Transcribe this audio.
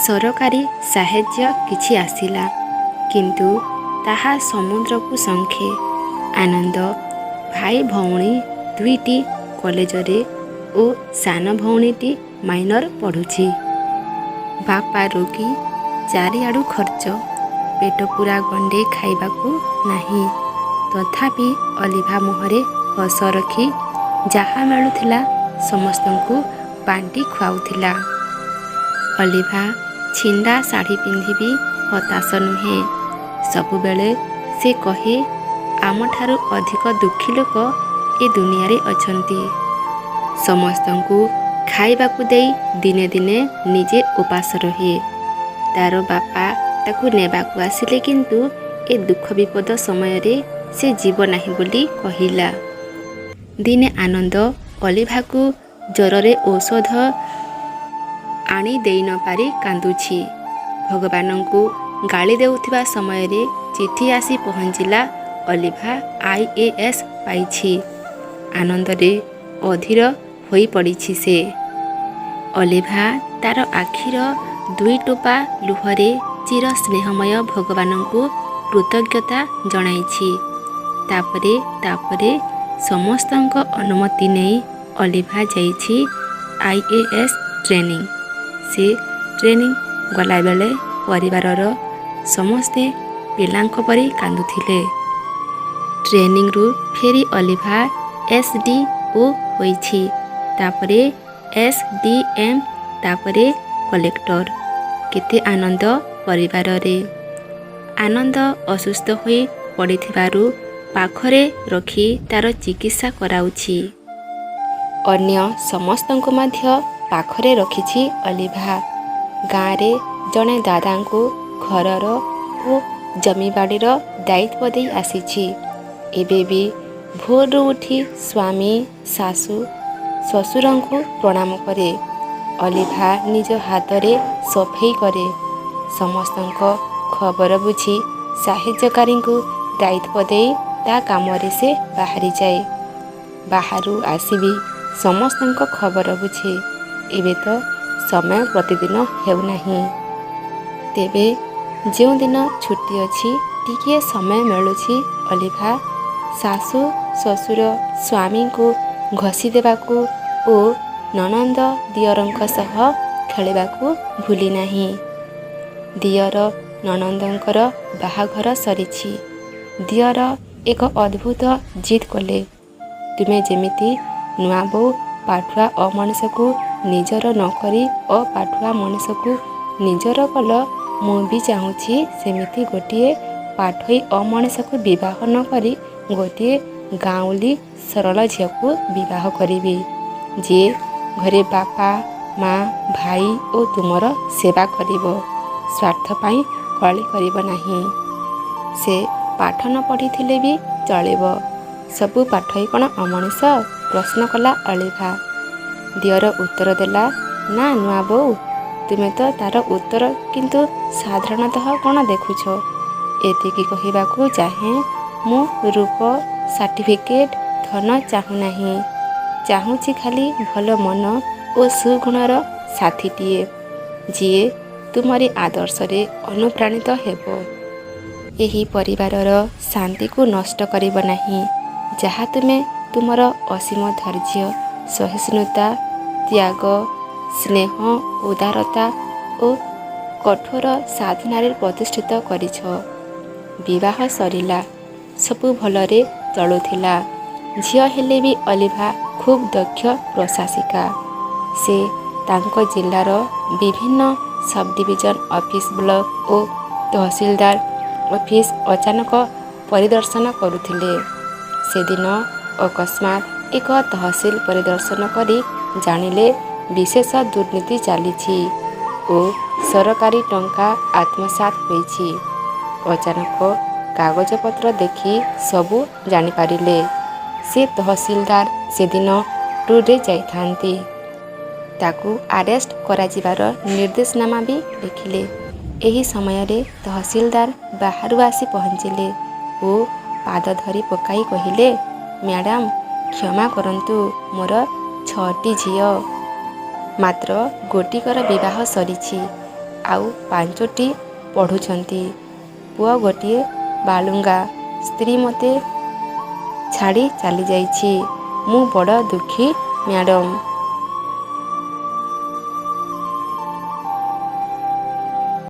ସରକାରୀ ସାହାଯ୍ୟ କିଛି ଆସିଲା, କିନ୍ତୁ ତାହା ସମୁଦ୍ରକୁ ଶଙ୍ଖେ। ଆନନ୍ଦ ଭାଇ ଭଉଣୀ ଦୁଇଟି କଲେଜରେ ଓ ସାନ ଭଉଣୀଟି ମାଇନର ପଢ଼ୁଛି। ବାପା ରୋଗୀ, ଚାରିଆଡ଼ୁ ଖର୍ଚ୍ଚ, ପେଟ ପୂରା ଗଣ୍ଡେ ଖାଇବାକୁ ନାହିଁ। ତଥାପି ଅଲିଭା ମୁହଁରେ ହସ ରଖି ଯାହା ମିଳୁଥିଲା ସମସ୍ତଙ୍କୁ ବାଣ୍ଟି ଖୁଆଉଥିଲା। ଅଲିଭା ଛିଣ୍ଡା ଶାଢ଼ୀ ପିନ୍ଧିବି ହତାଶ ନୁହେଁ। ସବୁବେଳେ ସେ କହେ, ଆମଠାରୁ ଅଧିକ ଦୁଃଖୀ ଲୋକ ଏ ଦୁନିଆରେ ଅଛନ୍ତି। ସମସ୍ତଙ୍କୁ ଖାଇବାକୁ ଦେଇ ଦିନେ ଦିନେ ନିଜେ ଉପାସ ରହେ। ତାର ବାପା ତାକୁ ନେବାକୁ ଆସିଲେ, କିନ୍ତୁ ଏ ଦୁଃଖ ବିପଦ ସମୟରେ ସେ ଯିବ ନାହିଁ ବୋଲି କହିଲା। ଦିନେ ଆନନ୍ଦ ଅଲିଭାକୁ ଜ୍ୱରରେ ଔଷଧ ଆଣି ଦେଇ ନ ପାରି କାନ୍ଦୁଛି। ଭଗବାନଙ୍କୁ ଗାଳି ଦେଉଥିବା ସମୟରେ ଚିଠି ଆସି ପହଞ୍ଚିଲା, ଅଲିଭା IAS ପାଇଛି। ଆନନ୍ଦରେ ଅଧୀର ହୋଇପଡ଼ିଛି ସେ। ଅଲିଭା ତାର ଆଖିର ଦୁଇ ଟୋପା ଲୁହରେ ଚିର ସ୍ନେହମୟ ଭଗବାନଙ୍କୁ କୃତଜ୍ଞତା ଜଣାଇଛି। ତାପରେ ସମସ୍ତଙ୍କ ଅନୁମତି ନେଇ ଅଲିଭା ଯାଇଛି IAS ଟ୍ରେନିଂ। ସେ ଟ୍ରେନିଂ ଗଲାବେଳେ ପରିବାରର ସମସ୍ତେ ପିଲାଙ୍କ ପରି କାନ୍ଦୁଥିଲେ। ଟ୍ରେନିଂରୁ ଫେରି ଅଲିଭା SDO ହୋଇଛି, ତାପରେ SDM, ତାପରେ କଲେକ୍ଟର। କେତେ ଆନନ୍ଦ ପରିବାରରେ। ଆନନ୍ଦ ଅସୁସ୍ଥ ହୋଇ ପଡ଼ିଥିବାରୁ ପାଖରେ ରଖି ତାର ଚିକିତ୍ସା କରାଉଛି। ଅନ୍ୟ ସମସ୍ତଙ୍କୁ ମଧ୍ୟ ପାଖରେ ରଖିଛି ଅଲିଭା। ଗାଁରେ ଜଣେ ଦାଦାଙ୍କୁ ଘରର ଓ ଜମିବାଡ଼ିର ଦାୟିତ୍ୱ ଦେଇ ଆସିଛି। ଏବେ ବି ଭୋରରୁ ଉଠି ସ୍ୱାମୀ, ଶାଶୁ, ଶ୍ୱଶୁରଙ୍କୁ ପ୍ରଣାମ କରେ। ଅଲିଭା ନିଜ ହାତରେ ସଫେଇ କରେ। ସମସ୍ତଙ୍କ ଖବର ବୁଝି ସାହାଯ୍ୟକାରୀଙ୍କୁ ଦାୟିତ୍ୱ ଦେଇ ତା କାମରେ ସେ ବାହାରିଯାଏ। ବାହାରୁ ଆସିବି ସମସ୍ତଙ୍କ ଖବର ବୁଝେ। ଏବେ ତ ସମୟ ପ୍ରତିଦିନ ହେଉନାହିଁ। ତେବେ ଯେଉଁଦିନ ଛୁଟି ଅଛି, ଟିକିଏ ସମୟ ମିଳୁଛି, ଅଲିଭା ଶାଶୁ, ଶ୍ୱଶୁର, ସ୍ୱାମୀଙ୍କୁ ଘଷି ଦେବାକୁ ଓ ନଣନ୍ଦ ଦିଅରଙ୍କ ସହ ଖେଳିବାକୁ ଭୁଲି ନାହିଁ। ଦିଅର ନଣନ୍ଦଙ୍କର ବାହାଘର ସରିଛି। ଦିଅର ଏକ ଅଦ୍ଭୁତ ଜିଦ୍ କଲେ, ତୁମେ ଯେମିତି ନୂଆ ବୋଉ ପାଠୁଆ ଅମଣିଷକୁ ନିଜର ନ କରି ଅପାଠୁଆ ମଣିଷକୁ ନିଜର କଲ, ମୁଁ ବି ଚାହୁଁଛି ସେମିତି ଗୋଟିଏ ପାଠୋଇ ଅମଣିଷକୁ ବିବାହ ନ କରି ଗୋଟିଏ ଗାଉଁଲି ସରଳ ଝିଅକୁ ବିବାହ କରିବି, ଯିଏ ଘରେ ବାପା, ମା, ଭାଇ ଓ ତୁମର ସେବା କରିବ, ସ୍ୱାର୍ଥ ପାଇଁ କଳି କରିବ ନାହିଁ। ସେ ପାଠ ନ ପଢ଼ିଥିଲେ ବି ଚଳିବ। ସବୁ ପାଠୋଇ କ'ଣ ଅମଣିଷ? ପ୍ରଶ୍ନ କଲା ଅଲିଭା। ଦିଅର ଉତ୍ତର ଦେଲା, ନା ନୂଆ ବୋଉ, ତୁମେ ତ ତାର ଉତ୍ତର କିନ୍ତୁ ସାଧାରଣତଃ କ'ଣ ଦେଖୁଛ? ଏତିକି କହିବାକୁ ଚାହେଁ, ମୁଁ ରୂପ, ସାର୍ଟିଫିକେଟ୍, ଧନ ଚାହୁଁନାହିଁ। ଚାହୁଁଛି ଖାଲି ଭଲ ମନ ଓ ସୁଗୁଣର ସାଥୀଟିଏ, ଯିଏ ତୁମରି ଆଦର୍ଶରେ ଅନୁପ୍ରାଣିତ ହେବ। ଏହି ପରିବାରର ଶାନ୍ତିକୁ ନଷ୍ଟ କରିବ ନାହିଁ। ଯାହା ତୁମେ ତୁମର ଅସୀମ ଧୈର୍ଯ୍ୟ, ସହିଷ୍ଣୁତା, ତ୍ୟାଗ, ସ୍ନେହ, ଉଦାରତା ଓ କଠୋର ସାଧନାରେ ପ୍ରତିଷ୍ଠିତ କରିଛ। ବିବାହ ସରିଲା। ସବୁ ଭଲରେ ଚଳୁଥିଲା। ଝିଅ ହେଲେ ବି ଅଲିଭା ଖୁବ୍ ଦକ୍ଷ ପ୍ରଶାସିକା। ସେ ତାଙ୍କ ଜିଲ୍ଲାର ବିଭିନ୍ନ ସବ୍-ଡିଭିଜନ ଅଫିସ, ବ୍ଲକ ଓ ତହସିଲଦାର ଅଫିସ ଅଚାନକ ପରିଦର୍ଶନ କରୁଥିଲେ। ସେଦିନ ଅକସ୍ମାତ୍ ଏକ ତହସିଲ ପରିଦର୍ଶନ କରି ଜାଣିଲେ ବିଶେଷ ଦୁର୍ନୀତି ଚାଲିଛି ଓ ସରକାରୀ ଟଙ୍କା ଆତ୍ମସାତ୍ ହୋଇଛି। ଅଚାନକ କାଗଜପତ୍ର ଦେଖି ସବୁ ଜାଣିପାରିଲେ। ସେ ତହସିଲଦାର ସେଦିନ ଟୁର୍ରେ ଯାଇଥାନ୍ତି। ତାକୁ ଆରେଷ୍ଟ କରାଯିବାର ନିର୍ଦ୍ଦେଶନାମା ବି ଲେଖିଲେ। ଏହି ସମୟରେ ତହସିଲଦାର ବାହାରୁ ଆସି ପହଞ୍ଚିଲେ ଓ ପାଦ ଧରି ପକାଇ କହିଲେ, ମ୍ୟାଡ଼ାମ, କ୍ଷମା କରନ୍ତୁ, ମୋର 6ଟି ଝିଅ, ମାତ୍ର ଗୋଟିକର ବିବାହ ସରିଛି। ଆଉ 5ଟି ପଢ଼ୁଛନ୍ତି। ପୁଅ ଗୋଟିଏ ବାଳୁଙ୍ଗା। ସ୍ତ୍ରୀ ମୋତେ ଛାଡ଼ି ଚାଲିଯାଇଛି। ମୁଁ ବଡ଼ ଦୁଃଖୀ ମ୍ୟାଡ଼ାମ।